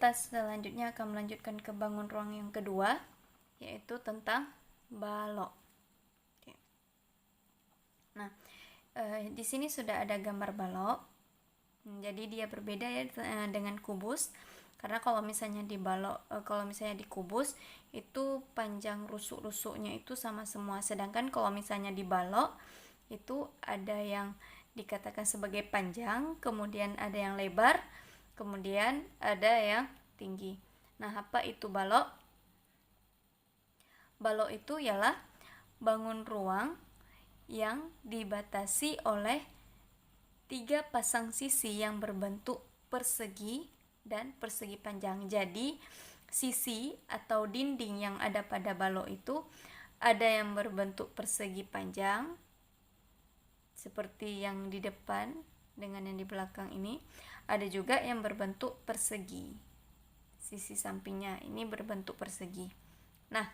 kita selanjutnya akan melanjutkan ke bangun ruang yang kedua, yaitu tentang balok. Oke. Nah, di sini sudah ada gambar balok. Jadi dia berbeda ya dengan kubus. Karena kalau misalnya di balok, kalau misalnya di kubus itu panjang rusuk-rusuknya itu sama semua. Sedangkan kalau misalnya di balok itu ada yang dikatakan sebagai panjang, kemudian ada yang lebar, kemudian ada yang tinggi. Nah, apa itu balok? Balok itu ialah bangun ruang yang dibatasi oleh 3 pasang sisi yang berbentuk persegi dan persegi panjang. Jadi, sisi atau dinding yang ada pada balok itu ada yang berbentuk persegi panjang, seperti yang di depan dengan yang di belakang ini. Ada juga yang berbentuk persegi, sisi sampingnya ini berbentuk persegi. Nah,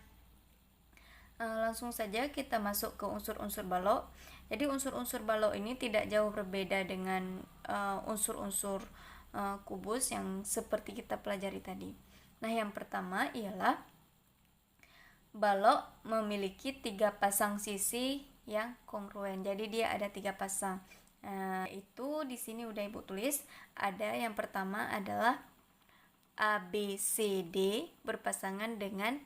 langsung saja kita masuk ke unsur-unsur balok. Jadi unsur-unsur balok ini tidak jauh berbeda dengan unsur-unsur kubus yang seperti kita pelajari tadi. Nah, yang pertama ialah balok memiliki 3 pasang sisi yang kongruen. Jadi dia ada 3 pasang. Itu di sini udah Ibu tulis. Ada yang pertama adalah ABCD berpasangan dengan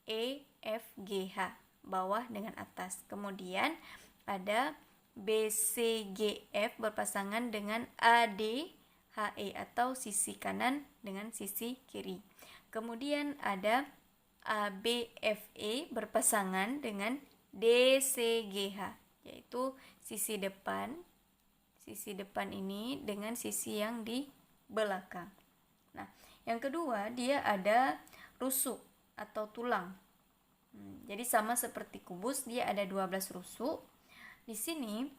EFGH, bawah dengan atas. Kemudian ada BCGF berpasangan dengan ADHE atau sisi kanan dengan sisi kiri. Kemudian ada ABFE berpasangan dengan DCGH, yaitu sisi depan ini dengan sisi yang di belakang. Nah, yang kedua dia ada rusuk atau tulang. Jadi sama seperti kubus, dia ada 12 rusuk. Di sini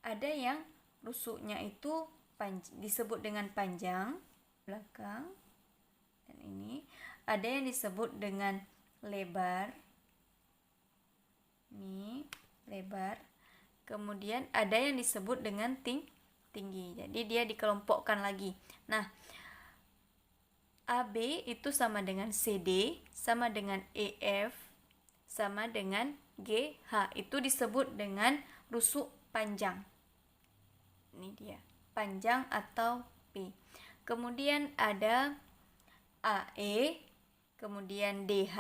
ada yang rusuknya itu disebut dengan panjang belakang, dan ini ada yang disebut dengan lebar. Ini lebar. Kemudian ada yang disebut dengan tinggi. Jadi dia dikelompokkan lagi. Nah, AB itu sama dengan CD, sama dengan EF, sama dengan GH. Itu disebut dengan rusuk panjang. Ini dia, panjang atau P. Kemudian ada AE, kemudian DH,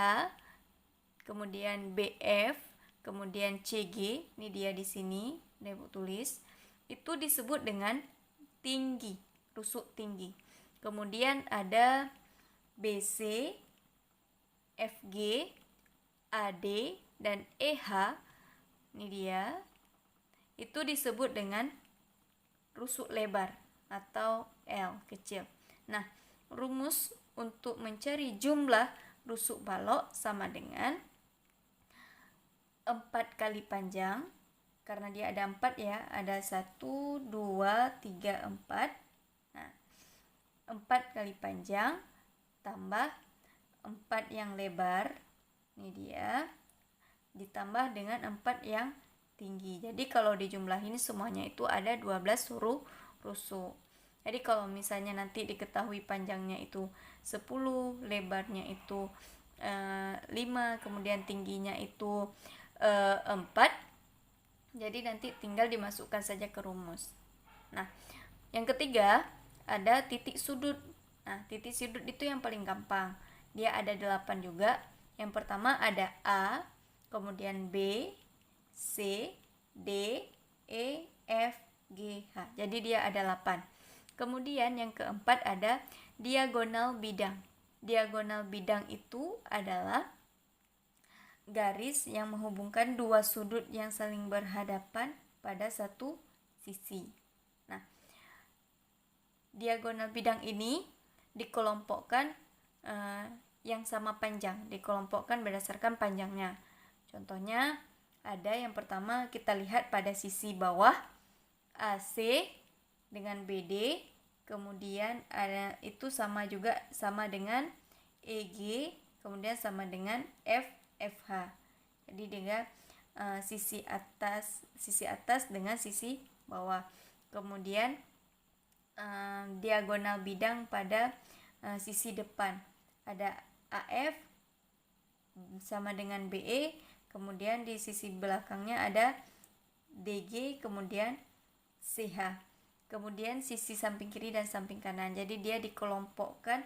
kemudian BF, kemudian CG. Ini dia di sini, udah Ibu tulis. Itu disebut dengan tinggi, rusuk tinggi. Kemudian ada BC, FG, AD, dan EH. Ini dia. Itu disebut dengan rusuk lebar atau L kecil. Nah, rumus untuk mencari jumlah rusuk balok sama dengan 4 kali panjang, karena dia ada 4 ya, ada 1, 2, 3, 4. Nah, 4 kali panjang tambah 4 yang lebar, ini dia, ditambah dengan 4 yang tinggi. Jadi kalau dijumlahin semuanya itu ada 12 rusuk. Jadi kalau misalnya nanti diketahui panjangnya itu 10, lebarnya itu 5, kemudian tingginya itu 4, jadi nanti tinggal dimasukkan saja ke rumus. Nah, yang ketiga ada titik sudut. Nah, titik sudut itu yang paling gampang. Dia ada 8 juga. Yang pertama ada A, kemudian B, C, D, E, F, G, H. Jadi dia ada 8. Kemudian yang keempat ada diagonal bidang. Diagonal bidang itu adalah garis yang menghubungkan 2 sudut yang saling berhadapan pada satu sisi. Nah, diagonal bidang ini dikelompokkan yang sama panjang, dikelompokkan berdasarkan panjangnya. Contohnya ada yang pertama kita lihat pada sisi bawah AC dengan BD, kemudian ada itu sama dengan EG, kemudian sama dengan FH. Jadi dengan sisi atas dengan sisi bawah. Kemudian diagonal bidang pada sisi depan. Ada AF sama dengan BE, kemudian di sisi belakangnya ada DG, kemudian CH. Kemudian sisi samping kiri dan samping kanan. Jadi dia dikelompokkan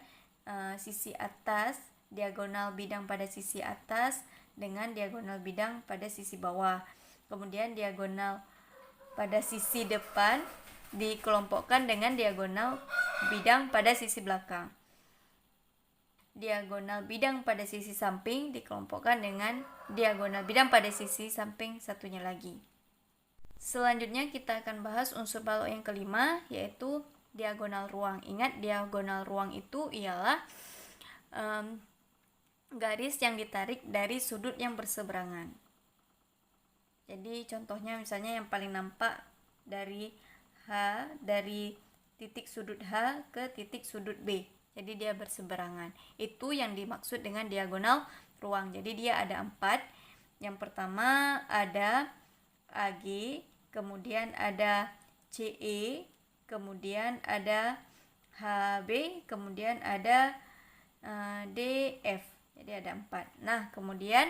sisi atas, diagonal bidang pada sisi atas dengan diagonal bidang pada sisi bawah. Kemudian diagonal pada sisi depan dikelompokkan dengan diagonal bidang pada sisi belakang. Diagonal bidang pada sisi samping dikelompokkan dengan diagonal bidang pada sisi samping satunya lagi. Selanjutnya kita akan bahas unsur balok yang kelima, yaitu diagonal ruang. Ingat, diagonal ruang itu ialah garis yang ditarik dari sudut yang berseberangan. Jadi contohnya misalnya yang paling nampak dari titik sudut H ke titik sudut B. Jadi dia berseberangan. Itu yang dimaksud dengan diagonal ruang. Jadi dia ada 4. Yang pertama ada AG, kemudian ada CE, kemudian ada HB, kemudian ada DF. Jadi ada 4. Nah, kemudian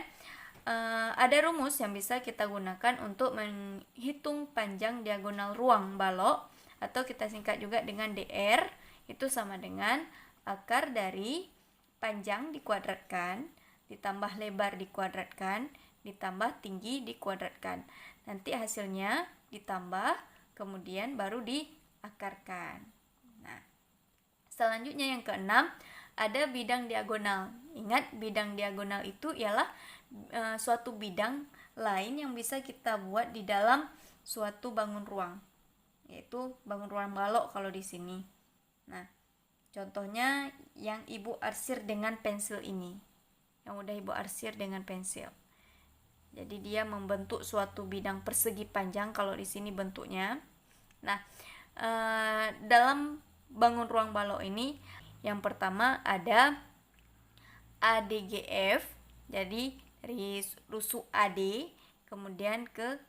ada rumus yang bisa kita gunakan untuk menghitung panjang diagonal ruang balok, atau kita singkat juga dengan DR. Itu sama dengan akar dari panjang dikuadratkan ditambah lebar dikuadratkan ditambah tinggi dikuadratkan. Nanti hasilnya ditambah, kemudian baru diakarkan. Nah, selanjutnya yang keenam, ada bidang diagonal. Ingat, bidang diagonal itu ialah suatu bidang lain yang bisa kita buat di dalam suatu bangun ruang, yaitu bangun ruang balok kalau di sini. Nah, contohnya yang Ibu arsir dengan pensil ini, yang udah Ibu arsir dengan pensil. Jadi dia membentuk suatu bidang persegi panjang kalau di sini bentuknya. Nah, dalam bangun ruang balok ini, yang pertama ada ADGF. Jadi dari rusuk AD kemudian ke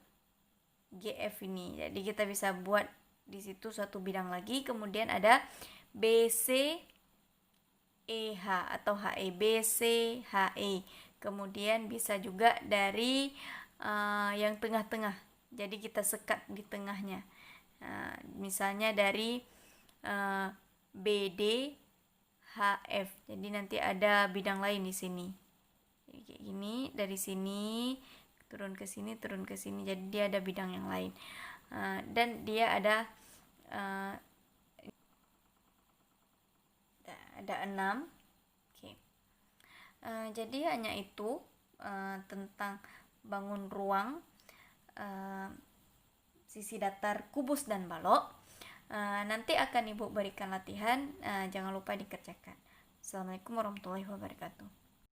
GF ini. Jadi kita bisa buat di situ suatu bidang lagi. Kemudian ada BC EH atau HE, BC HE. Kemudian bisa juga dari yang tengah-tengah. Jadi kita sekat di tengahnya. Misalnya dari BD HF. Jadi nanti ada bidang lain di sini. Jadi kayak gini, dari sini turun ke sini, turun ke sini. Jadi dia ada bidang yang lain. Dan dia ada 6. Oke. Jadi hanya itu tentang bangun ruang, sisi datar, kubus dan balok. Nanti akan Ibu berikan latihan, jangan lupa dikerjakan. Assalamualaikum warahmatullahi wabarakatuh.